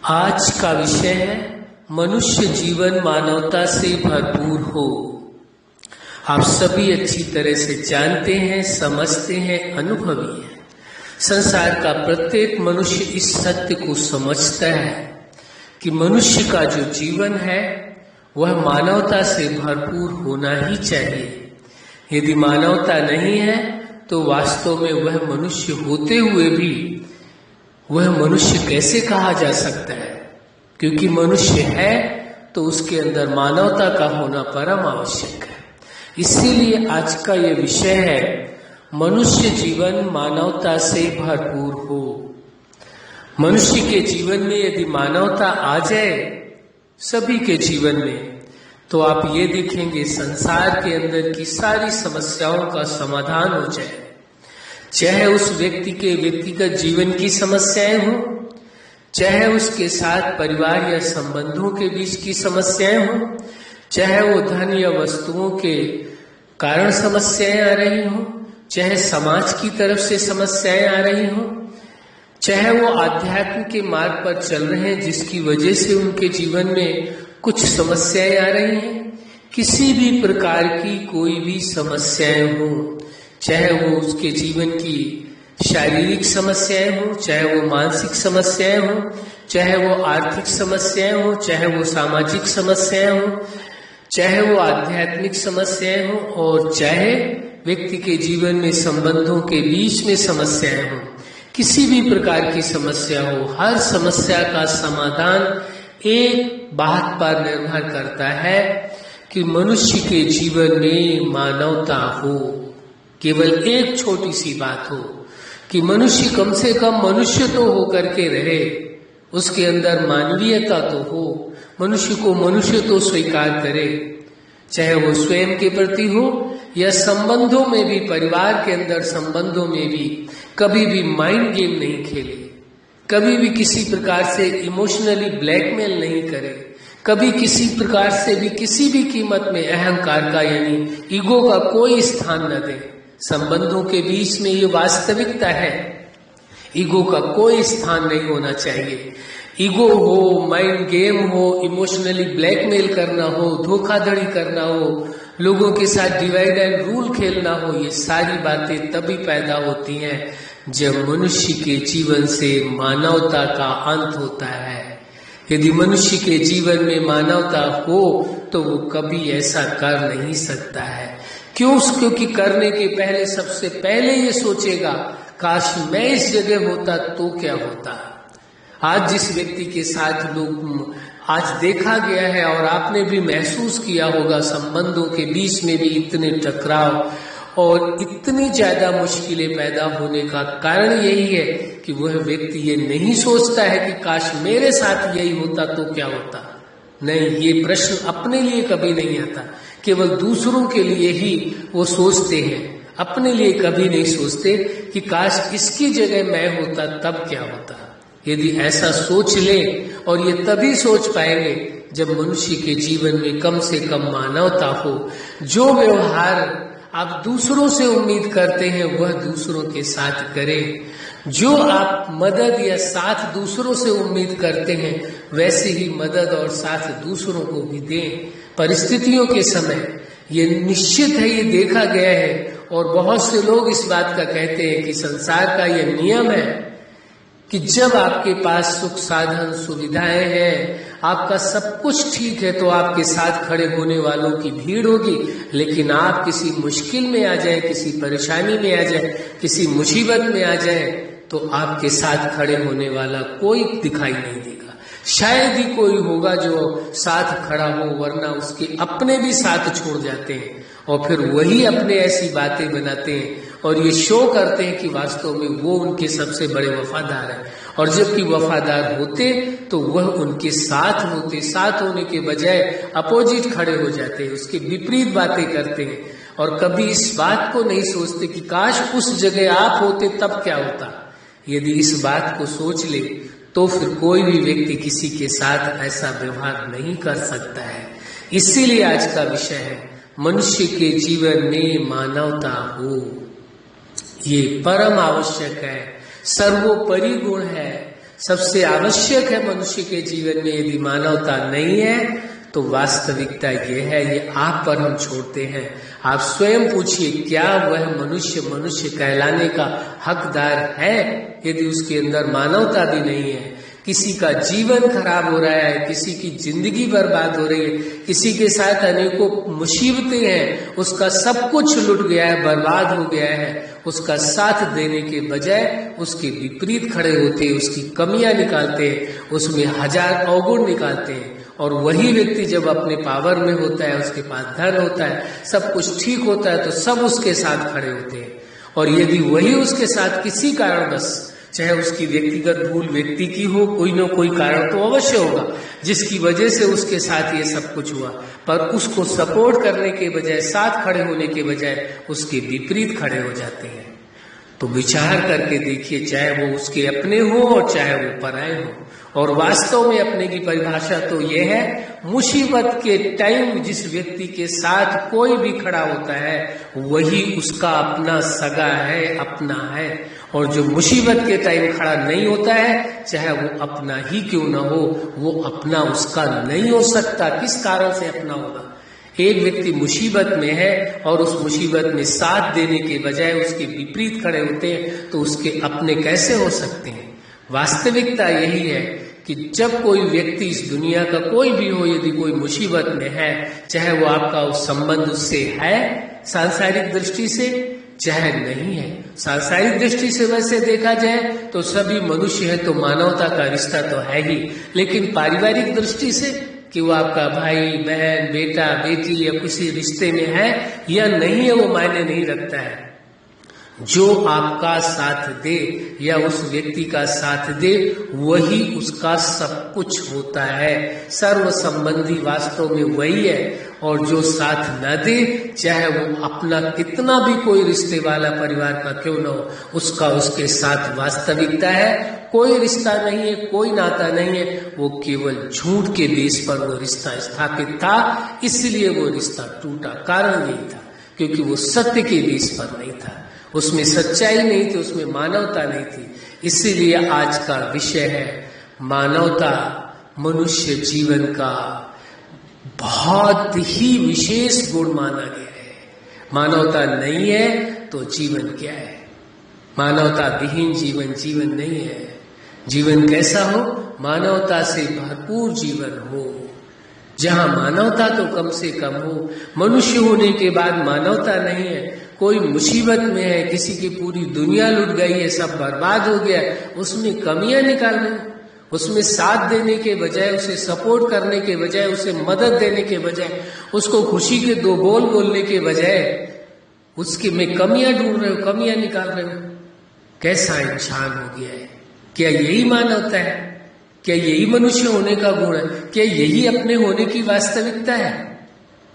आज का विषय है मनुष्य जीवन मानवता से भरपूर हो। आप सभी अच्छी तरह से जानते हैं, समझते हैं, अनुभवी हैं। संसार का प्रत्येक मनुष्य इस सत्य को समझता है कि मनुष्य का जो जीवन है वह मानवता से भरपूर होना ही चाहिए। यदि मानवता नहीं है तो वास्तव में वह मनुष्य होते हुए भी वह मनुष्य कैसे कहा जा सकता है? क्योंकि मनुष्य है तो उसके अंदर मानवता का होना परम आवश्यक है। इसीलिए आज का ये विषय है मनुष्य जीवन मानवता से भरपूर हो। मनुष्य के जीवन में यदि मानवता आ जाए सभी के जीवन में, तो आप ये देखेंगे संसार के अंदर की सारी समस्याओं का समाधान हो जाए। चाहे उस व्यक्ति के व्यक्तिगत जीवन की समस्याएं हों, चाहे उसके साथ परिवार या संबंधों के बीच की समस्याएं हों, चाहे वो धन या वस्तुओं के कारण समस्याएं आ रही हों, चाहे समाज की तरफ से समस्याएं आ रही हों, चाहे वो आध्यात्म के मार्ग पर चल रहे हैं जिसकी वजह से उनके जीवन में कुछ समस्याएं आ रही हैं। किसी भी प्रकार की कोई भी समस्याएं हो, चाहे वो उसके जीवन की शारीरिक समस्याएं हो, चाहे वो मानसिक समस्याएं हो, चाहे वो आर्थिक समस्याएं हो, चाहे वो सामाजिक समस्याएं हो, चाहे वो आध्यात्मिक समस्याएं हो, और चाहे व्यक्ति के जीवन में संबंधों के बीच में समस्याएं हो, किसी भी प्रकार की समस्या हो, हर समस्या का समाधान एक बात पर निर्भर करता है कि मनुष्य के जीवन में मानवता हो। केवल एक छोटी सी बात हो कि मनुष्य कम से कम मनुष्य तो होकर के रहे, उसके अंदर मानवीयता तो हो, मनुष्य को मनुष्य तो स्वीकार करे, चाहे वो स्वयं के प्रति हो या संबंधों में भी, परिवार के अंदर संबंधों में भी कभी भी माइंड गेम नहीं खेले, कभी भी किसी प्रकार से इमोशनली ब्लैकमेल नहीं करे, कभी किसी प्रकार से भी किसी भी कीमत में अहंकार का यानी ईगो का कोई स्थान न दे। संबंधों के बीच में ये वास्तविकता है, ईगो का कोई स्थान नहीं होना चाहिए। ईगो हो, माइंड गेम हो, इमोशनली ब्लैकमेल करना हो, धोखाधड़ी करना हो, लोगों के साथ डिवाइड एंड रूल खेलना हो, ये सारी बातें तभी पैदा होती हैं जब मनुष्य के जीवन से मानवता का अंत होता है। यदि मनुष्य के जीवन में मानवता हो तो वो कभी ऐसा कर नहीं सकता है। क्योंकि करने के पहले सबसे पहले ये सोचेगा काश मैं इस जगह होता तो क्या होता। आज जिस व्यक्ति के साथ लोग आज देखा गया है और आपने भी महसूस किया होगा, संबंधों के बीच में भी इतने टकराव और इतनी ज्यादा मुश्किलें पैदा होने का कारण यही है कि वह व्यक्ति ये नहीं सोचता है कि काश मेरे साथ यही होता तो क्या होता। नहीं, ये प्रश्न अपने लिए कभी नहीं आता, केवल दूसरों के लिए ही वो सोचते हैं, अपने लिए कभी नहीं सोचते कि काश इसकी जगह मैं होता तब क्या होता। यदि ऐसा सोच ले, और ये तभी सोच पाएंगे जब मनुष्य के जीवन में कम से कम मानवता हो। जो व्यवहार आप दूसरों से उम्मीद करते हैं वह दूसरों के साथ करें, जो आप मदद या साथ दूसरों से उम्मीद करते हैं वैसे ही मदद और साथ दूसरों को भी दें। परिस्थितियों के समय ये निश्चित है, ये देखा गया है, और बहुत से लोग इस बात का कहते हैं कि संसार का यह नियम है कि जब आपके पास सुख साधन सुविधाएं हैं, आपका सब कुछ ठीक है, तो आपके साथ खड़े होने वालों की भीड़ होगी। लेकिन आप किसी मुश्किल में आ जाए, किसी परेशानी में आ जाए, किसी मुसीबत में आ जाए, तो आपके साथ खड़े होने वाला कोई दिखाई नहीं देगा। शायद ही कोई होगा जो साथ खड़ा हो, वरना उसके अपने भी साथ छोड़ जाते हैं और फिर वही अपने ऐसी बातें बनाते हैं और ये शो करते हैं कि वास्तव में वो उनके सबसे बड़े वफादार हैं, और जबकि वफादार होते तो वह उनके साथ होते, साथ होने के बजाय अपोजिट खड़े हो जाते हैं, उसके विपरीत बातें करते हैं, और कभी इस बात को नहीं सोचते कि काश उस जगह आप होते तब क्या होता। यदि इस बात को सोच ले तो फिर कोई भी व्यक्ति किसी के साथ ऐसा व्यवहार नहीं कर सकता है। इसीलिए आज का विषय है मनुष्य के जीवन में मानवता हो। ये परम आवश्यक है, सर्वोपरि गुण है, सबसे आवश्यक है मनुष्य के जीवन में। यदि मानवता नहीं है तो वास्तविकता ये है, ये आप पर हम छोड़ते हैं। आप स्वयं पूछिए, क्या वह मनुष्य कहलाने का हकदार है यदि उसके अंदर मानवता भी नहीं है? किसी का जीवन खराब हो रहा है, किसी की जिंदगी बर्बाद हो रही है, किसी के साथ अनेकों मुसीबतें हैं, उसका सब कुछ लुट गया है, बर्बाद हो गया है, उसका साथ देने के बजाय उसके विपरीत खड़े होते हैं, उसकी कमियां निकालते हैं, उसमें हजार अवगुण निकालते हैं। और वही व्यक्ति जब अपने पावर में होता है, उसके पास धन होता है, सब कुछ ठीक होता है, तो सब उसके साथ खड़े होते हैं। और यदि वही उसके साथ किसी कारणवश, चाहे उसकी व्यक्तिगत भूल व्यक्ति की हो, कोई न कोई कारण तो अवश्य होगा जिसकी वजह से उसके साथ ये सब कुछ हुआ, पर उसको सपोर्ट करने के बजाय, साथ खड़े होने के बजाय उसके विपरीत खड़े हो जाते हैं। तो विचार करके देखिए, चाहे वो उसके अपने हो और चाहे वो पराए हो। और वास्तव में अपने की परिभाषा तो ये है, मुसीबत के टाइम जिस व्यक्ति के साथ कोई भी खड़ा होता है वही उसका अपना सगा है, अपना है। और जो मुसीबत के टाइम खड़ा नहीं होता है, चाहे वो अपना ही क्यों ना हो, वो अपना उसका नहीं हो सकता। किस कारण से अपना होगा? एक व्यक्ति मुसीबत में है और उस मुसीबत में साथ देने के बजाय उसके विपरीत खड़े होते हैं, तो उसके अपने कैसे हो सकते हैं? वास्तविकता यही है कि जब कोई व्यक्ति इस दुनिया का कोई भी हो, यदि कोई मुसीबत में है, चाहे वो आपका उस संबंध उससे है सांसारिक दृष्टि से, चाहे नहीं है। सांसारिक दृष्टि से वैसे देखा जाए तो सभी मनुष्य है, तो मानवता का रिश्ता तो है ही। लेकिन पारिवारिक दृष्टि से कि वो आपका भाई बहन, बेटा बेटी या किसी रिश्ते में है या नहीं है, वो मायने नहीं रखता है। जो आपका साथ दे या उस व्यक्ति का साथ दे, वही उसका सब कुछ होता है। सर्व संबंधी वास्तव में वही है। और जो साथ न दे, चाहे वो अपना कितना भी कोई रिश्ते वाला परिवार का क्यों न हो, उसका उसके साथ वास्तविकता है कोई रिश्ता नहीं है, कोई नाता नहीं है। वो केवल झूठ के बेस पर वो रिश्ता स्थापित था, इसलिए वो रिश्ता टूटा। कारण यही था क्योंकि वो सत्य के बेस पर नहीं था, उसमें सच्चाई नहीं थी, उसमें मानवता नहीं थी। इसीलिए आज का विषय है मानवता। मनुष्य जीवन का बहुत ही विशेष गुण माना गया है। मानवता नहीं है तो जीवन क्या है? मानवता विहीन जीवन जीवन नहीं है। जीवन कैसा हो? मानवता से भरपूर जीवन हो, जहां मानवता तो कम से कम हो। मनुष्य होने के बाद मानवता नहीं है, कोई मुसीबत में है, किसी की पूरी दुनिया लुट गई है, सब बर्बाद हो गया, उसमें कमियां निकालना, उसमें साथ देने के बजाय, उसे सपोर्ट करने के बजाय, उसे मदद देने के बजाय, उसको खुशी के दो बोल बोलने के बजाय उसके में कमियां ढूंढ रहे हो, कमियां निकाल रहे हो। कैसा इंसान हो गया है? क्या यही मानवता है? क्या यही मनुष्य होने का गुण है? क्या यही अपने होने की वास्तविकता है?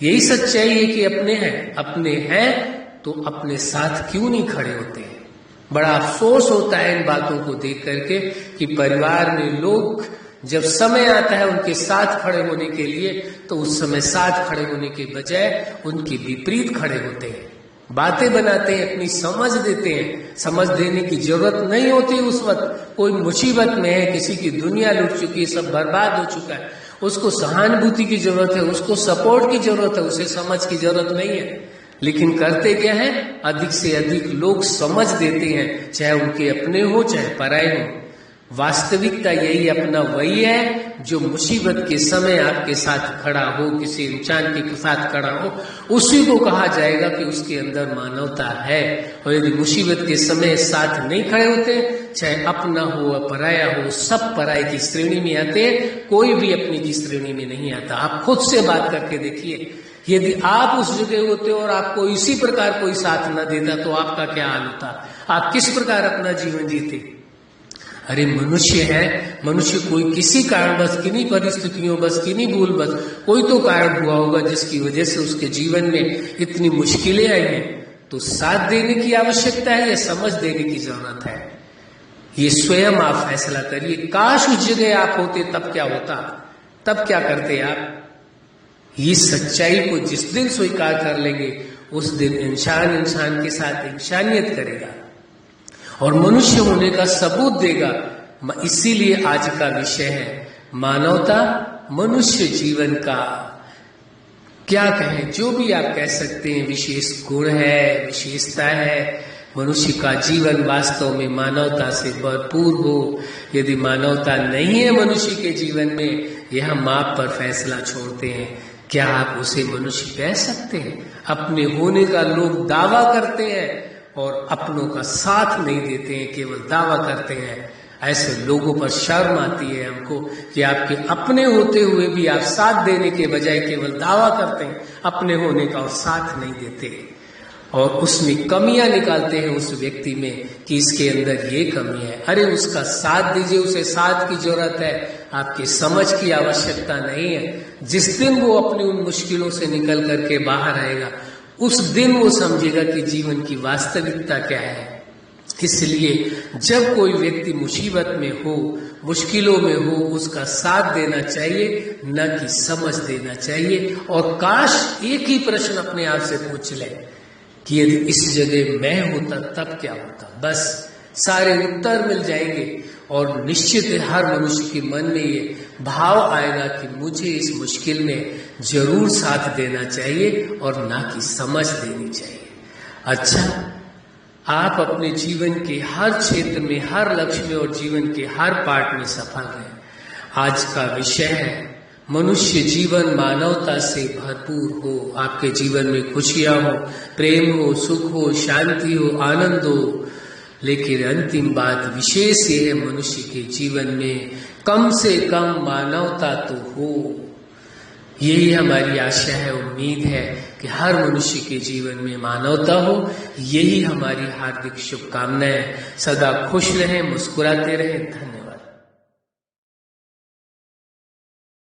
यही सच्चाई है कि अपने हैं? अपने हैं तो अपने साथ क्यों नहीं खड़े होते हैं? बड़ा अफसोस होता है इन बातों को देख करके कि परिवार में लोग जब समय आता है उनके साथ खड़े होने के लिए, तो उस समय साथ खड़े होने के बजाय उनके विपरीत खड़े होते हैं, बातें बनाते हैं, अपनी समझ देते हैं। समझ देने की जरूरत नहीं होती उस वक्त। कोई मुसीबत में है, किसी की दुनिया लुट चुकी है, सब बर्बाद हो चुका है, उसको सहानुभूति की जरूरत है, उसको सपोर्ट की जरूरत है, उसे समझ की जरूरत नहीं है। लेकिन करते क्या है? अधिक से अधिक लोग समझ देते हैं, चाहे उनके अपने हो चाहे पराए हो। वास्तविकता यही अपना वही है जो मुसीबत के समय आपके साथ खड़ा हो, किसी इंसान के साथ खड़ा हो, उसी को कहा जाएगा कि उसके अंदर मानवता है। और यदि मुसीबत के समय साथ नहीं खड़े होते, चाहे अपना हो या पराया हो, सब पराये की श्रेणी में आते हैं, कोई भी अपनी की श्रेणी में नहीं आता। आप खुद से बात करके देखिए, यदि आप उस जगह होते और आपको इसी प्रकार कोई साथ न देता तो आपका क्या हाल होता? आप किस प्रकार अपना जीवन जीते? अरे मनुष्य है, मनुष्य कोई किसी कारण बस, किन्हीं परिस्थितियों बस, किन्हीं भूल बस, कोई तो कारण हुआ होगा जिसकी वजह से उसके जीवन में इतनी मुश्किलें आई हैं। तो साथ देने की आवश्यकता है या समझ देने की जरूरत है? ये स्वयं आप फैसला करिए। काश उस जगह आप होते, तब क्या होता? तब क्या करते आप? ये सच्चाई को जिस दिन स्वीकार कर लेंगे, उस दिन इंसान इंसान के साथ इंसानियत करेगा और मनुष्य होने का सबूत देगा। इसीलिए आज का विषय है मानवता, मनुष्य जीवन का क्या कहें, जो भी आप कह सकते हैं, विशेष गुण है, विशेषता है। मनुष्य का जीवन वास्तव में मानवता से भरपूर हो। यदि मानवता नहीं है मनुष्य के जीवन में, यह हम आप पर फैसला छोड़ते हैं, क्या आप उसे मनुष्य कह सकते हैं? अपने होने का लोग दावा करते हैं और अपनों का साथ नहीं देते हैं, केवल दावा करते हैं। ऐसे लोगों पर शर्म आती है हमको कि आपके अपने होते हुए भी आप साथ देने के बजाय केवल दावा करते हैं अपने होने का और साथ नहीं देते, और उसमें कमियां निकालते हैं उस व्यक्ति में कि इसके अंदर ये कमी है। अरे उसका साथ दीजिए, उसे साथ की जरूरत है, आपकी समझ की आवश्यकता नहीं है। जिस दिन वो अपनी उन मुश्किलों से निकल करके बाहर आएगा, उस दिन वो समझेगा कि जीवन की वास्तविकता क्या है। इसलिए जब कोई व्यक्ति मुसीबत में हो, मुश्किलों में हो, उसका साथ देना चाहिए, न कि समझ देना चाहिए। और काश एक ही प्रश्न अपने आप से पूछ ले कि यदि इस जगह मैं होता तब क्या होता। बस सारे उत्तर मिल जाएंगे और निश्चित हर मनुष्य के मन में ये भाव आएगा कि मुझे इस मुश्किल में जरूर साथ देना चाहिए और ना कि समझ देनी चाहिए। अच्छा, आप अपने जीवन के हर क्षेत्र में, हर लक्ष्य में और जीवन के हर पार्ट में सफल रहे। आज का विषय है मनुष्य जीवन मानवता से भरपूर हो। आपके जीवन में खुशियां हो, प्रेम हो, सुख हो, शांति हो, आनंद हो, लेकिन अंतिम बात विशेष ये है, मनुष्य के जीवन में कम से कम मानवता तो हो। यही हमारी आशा है, उम्मीद है कि हर मनुष्य के जीवन में मानवता हो। यही हमारी हार्दिक शुभकामनाएं। सदा खुश रहें, मुस्कुराते रहें। धन्यवाद।